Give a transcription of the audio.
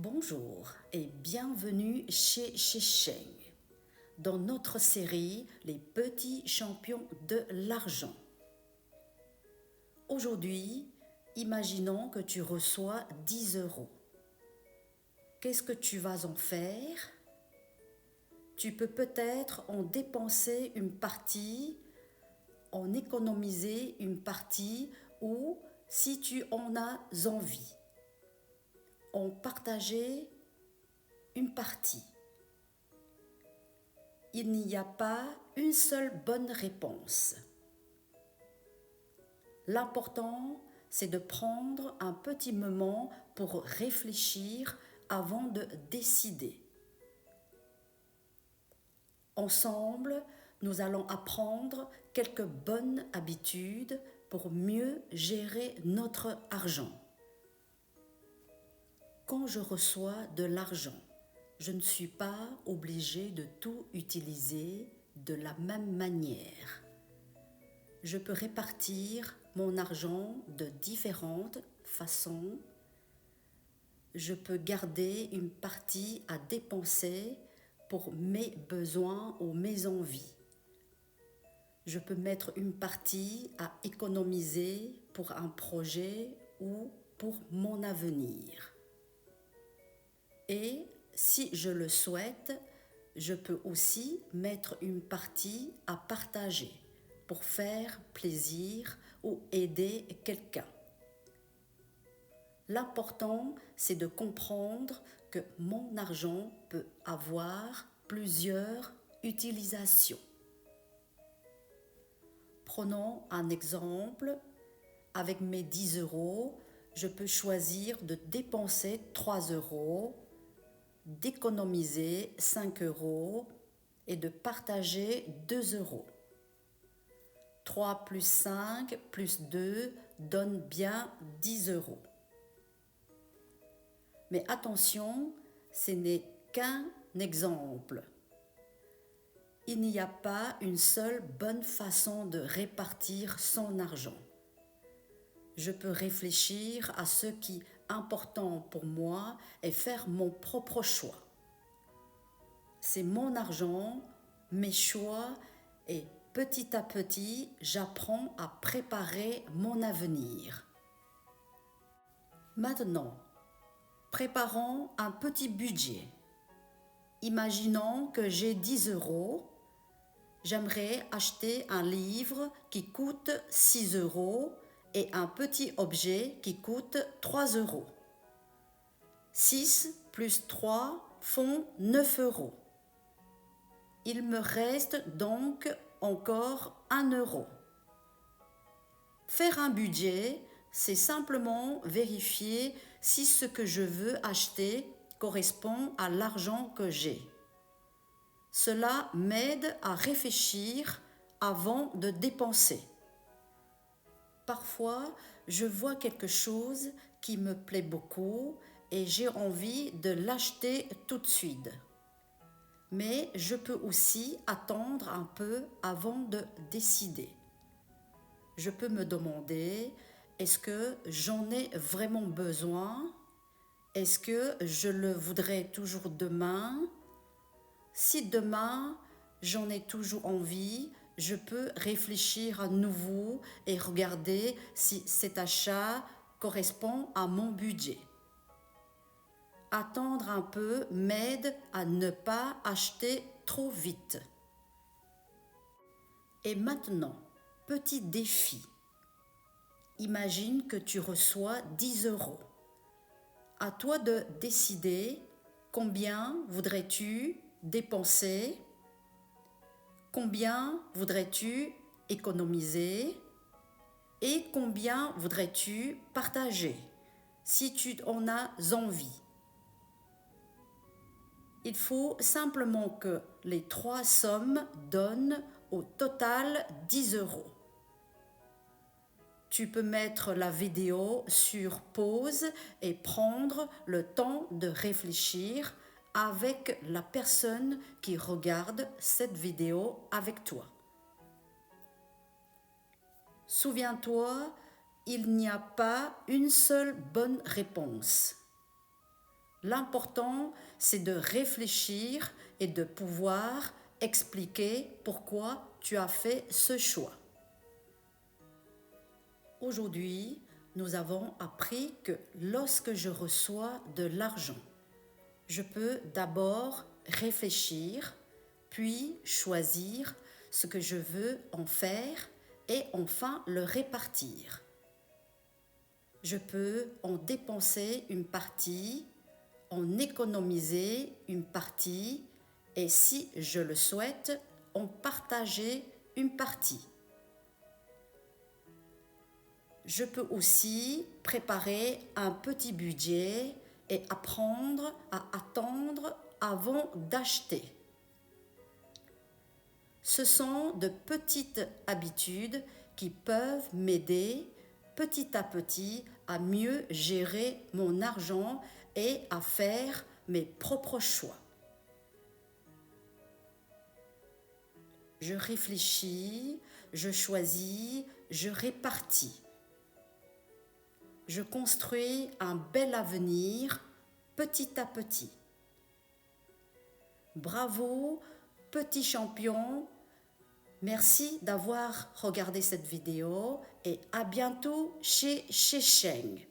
Bonjour et bienvenue chez Sheng dans notre série Les petits champions de l'argent. Aujourd'hui, imaginons que tu reçois 10 euros. Qu'est-ce que tu vas en faire? Tu peux peut-être en dépenser une partie, en économiser une partie ou, si tu en as envie, en partager une partie. Il n'y a pas une seule bonne réponse. L'important, c'est de prendre un petit moment pour réfléchir avant de décider. Ensemble, nous allons apprendre quelques bonnes habitudes pour mieux gérer notre argent. Quand je reçois de l'argent, je ne suis pas obligée de tout utiliser de la même manière. Je peux répartir mon argent de différentes façons. Je peux garder une partie à dépenser pour mes besoins ou mes envies. Je peux mettre une partie à économiser pour un projet ou pour mon avenir. Et si je le souhaite, je peux aussi mettre une partie à partager pour faire plaisir ou aider quelqu'un. L'important, c'est de comprendre que mon argent peut avoir plusieurs utilisations. Prenons un exemple. Avec mes 10 euros, je peux choisir de dépenser 3 euros, d'économiser 5 euros et de partager 2 euros. 3 plus 5 plus 2 donne bien 10 euros. Mais attention, ce n'est qu'un exemple. Il n'y a pas une seule bonne façon de répartir son argent. Je peux réfléchir à ce qui est important pour moi et faire mon propre choix. C'est mon argent, mes choix et petit à petit, j'apprends à préparer mon avenir. Maintenant, préparons un petit budget. Imaginons que j'ai 10 euros. J'aimerais acheter un livre qui coûte 6 euros et un petit objet qui coûte 3 euros. 6 plus 3 font 9 euros. Il me reste donc encore 1 euro. Faire un budget, c'est simplement vérifier si ce que je veux acheter correspond à l'argent que j'ai. Cela m'aide à réfléchir avant de dépenser. Parfois, je vois quelque chose qui me plaît beaucoup et j'ai envie de l'acheter tout de suite. Mais je peux aussi attendre un peu avant de décider. Je peux me demander, est-ce que j'en ai vraiment besoin? Est-ce que je le voudrais toujours demain? Si demain, j'en ai toujours envie, je peux réfléchir à nouveau et regarder si cet achat correspond à mon budget. Attendre un peu m'aide à ne pas acheter trop vite. Et maintenant, petit défi. Imagine que tu reçois 10 euros. À toi de décider combien voudrais-tu dépenser, combien voudrais-tu économiser et combien voudrais-tu partager si tu en as envie. Il faut simplement que les trois sommes donnent au total 10 euros. Tu peux mettre la vidéo sur pause et prendre le temps de réfléchir avec la personne qui regarde cette vidéo avec toi. Souviens-toi, il n'y a pas une seule bonne réponse. L'important, c'est de réfléchir et de pouvoir expliquer pourquoi tu as fait ce choix. Aujourd'hui, nous avons appris que lorsque je reçois de l'argent, je peux d'abord réfléchir, puis choisir ce que je veux en faire et enfin le répartir. Je peux en dépenser une partie, en économiser une partie et si je le souhaite, en partager une partie. Je peux aussi préparer un petit budget et apprendre à attendre avant d'acheter. Ce sont de petites habitudes qui peuvent m'aider petit à petit à mieux gérer mon argent et à faire mes propres choix. Je réfléchis, je choisis, je répartis. Je construis un bel avenir petit à petit. Bravo, petit champion. Merci d'avoir regardé cette vidéo et à bientôt chez Sheng.